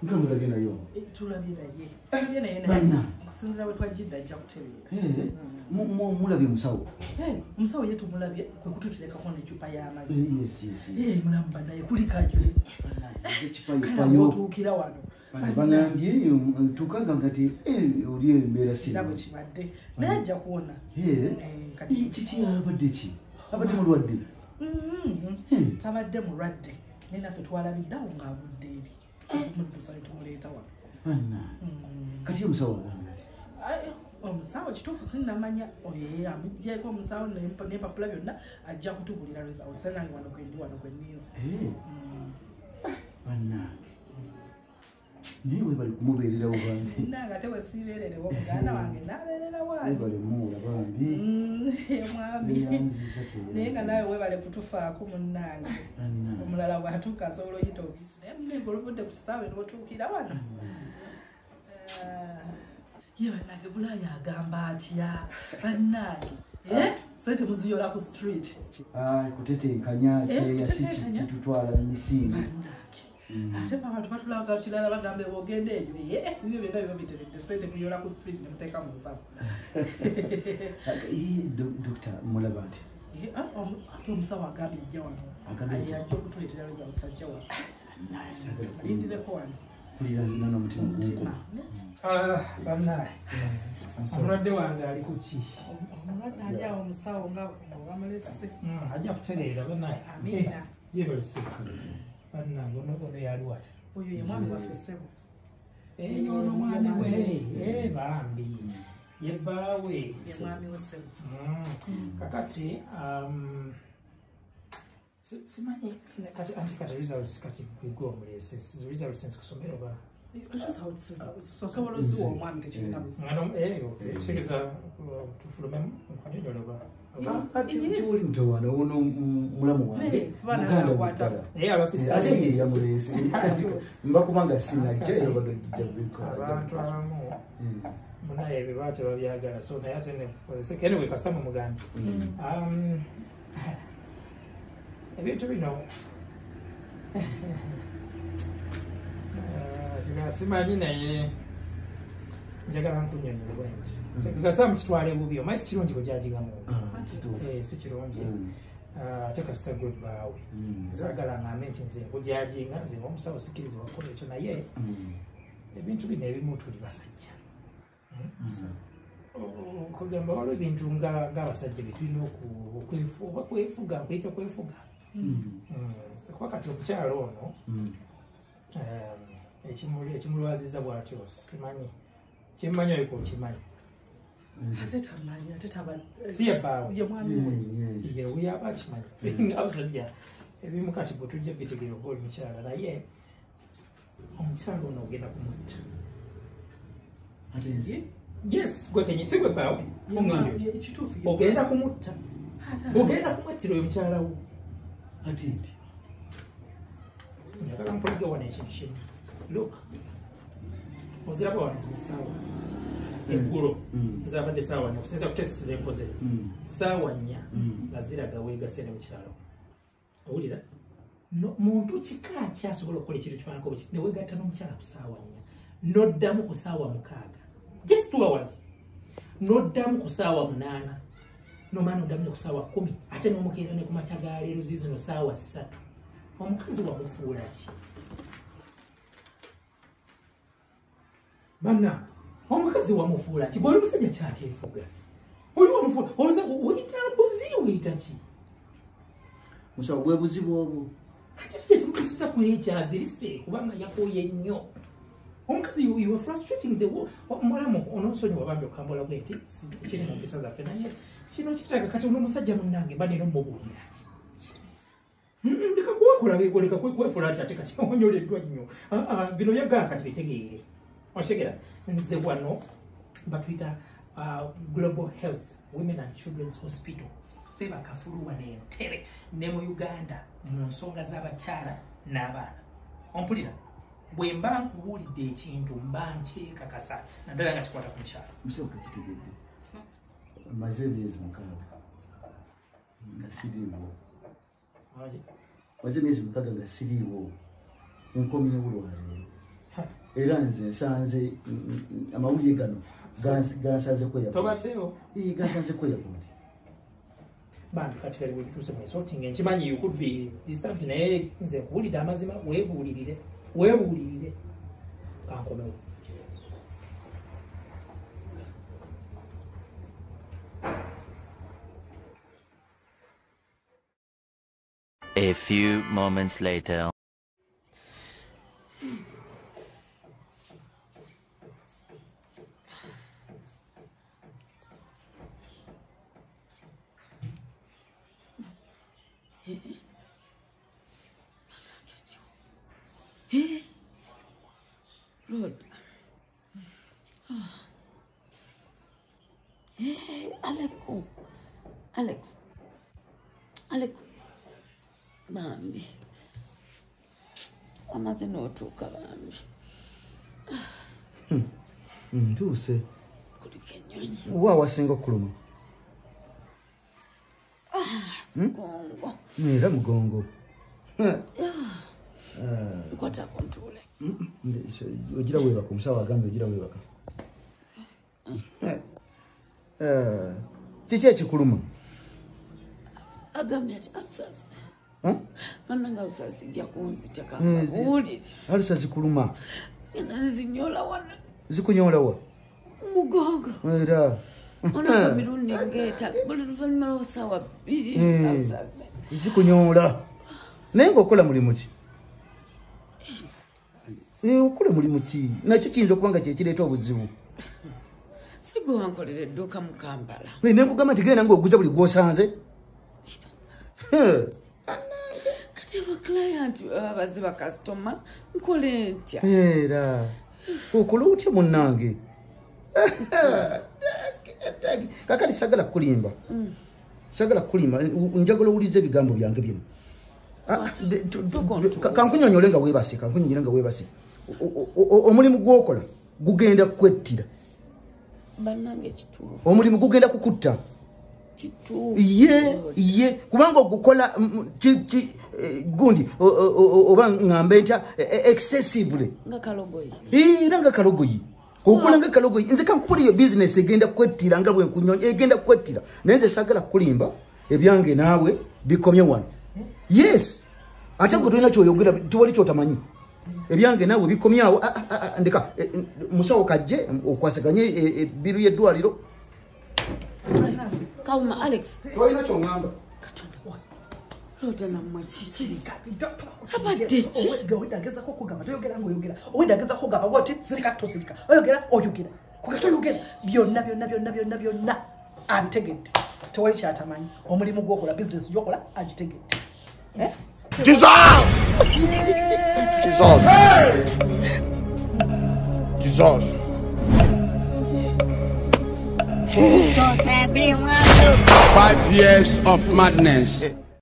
Ngamula gena yo. Tulabira ye. Yena Banna. Kusinzira we twajidda ajja kutereera. Mulabye musawo. Omusawo yetu mulabye kwe kututuleka ko n'eccupa y'amazzi. Yes. Mulamba naye kuli kajyo. Ekipa yo. Tuukira wano. Banambye tukanga ngati oli embeera Kirabo kibadde. Naye ajja kuwona. Kati kiki abadde ki? Abadde mulwadde. Tabadde mulwadde. Naye naffe twalabiddawo ng'abudde eri. Muddusa tumuleeta wano. Kati omusawo agambye. Omusawo kituufu sinnamanya oyo amuggyeko omusawo n'empapula byonna ajja kutubulira results nange wano gwendi wano gwe nninze. Bannange naye webali kumubeererawo bambi. Nange ate we siibeererewo muganda wange n'abeerera waani. Webale muula bambi. Mwami. Naye nga nawe webale kutufaako munnange. Omulala bw'atuuka asobola oyita obisi naye munenge oluvudde ku kisaawe n'otuukira wano. Ye bannange Bulaaya agamba atya bannange sente muziyola ku street. Kutetenkanya kyeya si kitutwala misingi. Ate abantu batulaga kirala bagambe ogende ejo ebyo byonna biba biteredde sente kuyola ku street ne muteeka mu nsawo. Dr. Mulaba ati ate omusawo agambye ajja wano ajja okutuleetera results ajja wano. Lindireko wano. Kulira n'omutima guko. Bannaye omulwadde wange ali ku ki? Omulwadde ali awo omusawo nga bamulese. Ajja kutereera bannaye. Amiina. Yebalese bannange ono yali wata. Oyo ye mwami waffe ssebo. Ono mwami we bambi ye bbaawe. Ye mwami we ssebo. Kakati simanyi kati results kati kwigwa omulese results since kusomera oba sosobola oziwa omwami tekirina buzi. Kitegeeza tufulume mukwanyonyola oba ati tuli mtawana ono mulamu wange mukanda kwata ate ye yamulese mbakubanga sina jayo bado jabiko abantu abamu munaye bibate babyagala so naye ate ne sekene we customer muganda ebintu bino simanyi naye njagala nkunyonyola bwenti tekugasa mukitwale bubi omanyi si kirungi kujajigamu si kirungi ate kasita gwe bbaawe saagala ngambe nti nze nkujajinga nze omusawo sikiriza wakola ekyo naye ebintu bino ebimu tuli basajja kugamba waliwo ebintu ng'abasajja bye tulina oba kwefuga nkuyita kwefuga kuba kati omukyalo ono ekimulwaziza bwatyo simanyi kimanyi oliko okimanyi si yebbaawe yewe aba akimanyi abasajja ebimu kati bwe tujja bitegera oba oli mukyala naye omukyala ono ogenda kumutta yes gwekenye si gwe bbaawe ogenda kumutta ogenda kumuttira oyo mukyala wo ati nti njagala mpulege wano ekintu kimu look oziraba wano essaawa eggulo zabadde saawa nnya okusinza ku testi zenkoze saawa nnya nga ziraga weegase ne mukyalo owulira muntu kika ki asobola okukola ekintu kifaanako bwe ne weegatta n'omukyala ku saawa nnya n'oddamu ku saawa mukaaga just 2 hours n'oddamu ku saawa 8 n'omaana oddamu ne ku saawa 10 ate n'omukeera ne ku makya ga leero zizino saawa 3 omukazi wamufuula ki banna omukazi wamufuula ki bw'oli musajja kyateefuga oli wamufuula oyita mbuzi oyita ki musawo bwe buzibu obwo ate kyekimukasiza kwekyazirise kubanga yakooye nnyo omukazi you are frustrating the world mulamu onosonyiwa bambi okukambula bwe nti kiri mu mpisa zaffe naye kino kitaaga kati onomusajja munnange banera omubuulira ndeka kuwakola bekoleka kwefuula ati ate kati onyoleddwa nnyo bino byagala kati bitegeere otegera nze wano batuyita Global Health Women and Children's Hospital ffe bakafulu wano Entebbe ne mu Uganda mu nsonga z'abakyala n'abaana ompulira bwe mba nkubuulidde ekintu mba nkyekakasa naddala nga kikwata ku mukyala musawo kakitegedde maze emyezi 6 nga siriiwo maze emyezi 6 nga siriiwo nkomyewo lwaleero era nze nsanze amawulire gano gansanze tobaddeyo gansanze kweyabuli bantu kati kali bwekituuse mu sorting nkimanyi you could be disturbed naye nze nkuwulidde amazima weebuulirire kankomewo. A few moments later. Lord. Alex. Bambi. Amaze n'otuuka bambi. Ntuuse. Kuliko ennyonyi. Wa wasinga okuluma? Mugongo. Era mugongo. Nkwatako ntuule. Ogira weebaka omusawo agambye ogira weebaka. Kiki ekikuluma? Agambye ati alusasi. Mananga alusasi jja kunzita kabuulire. Alusasi kuluma. Zinyola wana. Zikunyola wa? Mugongo. Era. Ona mirundi ngeta. Buli luvannyuma lw'essaawa 2 alusasi. Zikunyola. Naye ng'okola mulimu ki? Okola mulimu ki? Nakyo kiyinza okuba nga kyekireeta obuzibu. Sigwe wankolera edduuka mu Kampala. Ne nkugamba nti genda ng'oguza buli gw'osanze. Kati ba client abaziba customer nkole ntya? Era okola otya munnange? Kakati sagala kulimba. Sagala kulimba njagala owulize ebigambo byange bino. Kankunyonyole nga weebase, kankunyonyole nga weebase. Omulimu gw'okola gugenda kwettira. Bannange kituufu. Omulimu gugenda kukutta. Kituufu. Ye kubanga ogukola gundi oba ngambe ntya excessively. Nga kalogoyi. Era nga kalogoyi. Okola nga kalogoyi. Nze kankubula iyo business egenda kwettira nga bwe nkunyonya egenda kwettira. Naye nze sagala kulimba ebyange naawe bikomye wano. Yes. Ate gwe tulina kyoyogera tewali kyotamanyi. Ebyange naawe bikomyawo ndeka musawo kajje okwasaganye ebiru y'eddwaliro. Kawuma Alex. Tolina kyongamba. Loda na mwachiki. Abadde ki? Owedageza ko kugamba toyogera ngoyogera. Owedageza ko gamba woti sirika tosirika. Oyogera oyogera. Kukato yogera byonna. Abitegedde. Tewali kyatamanyi. Omulimu gw'okola business gyokola agitegedde. Jesus! Jesus! 5 years of madness.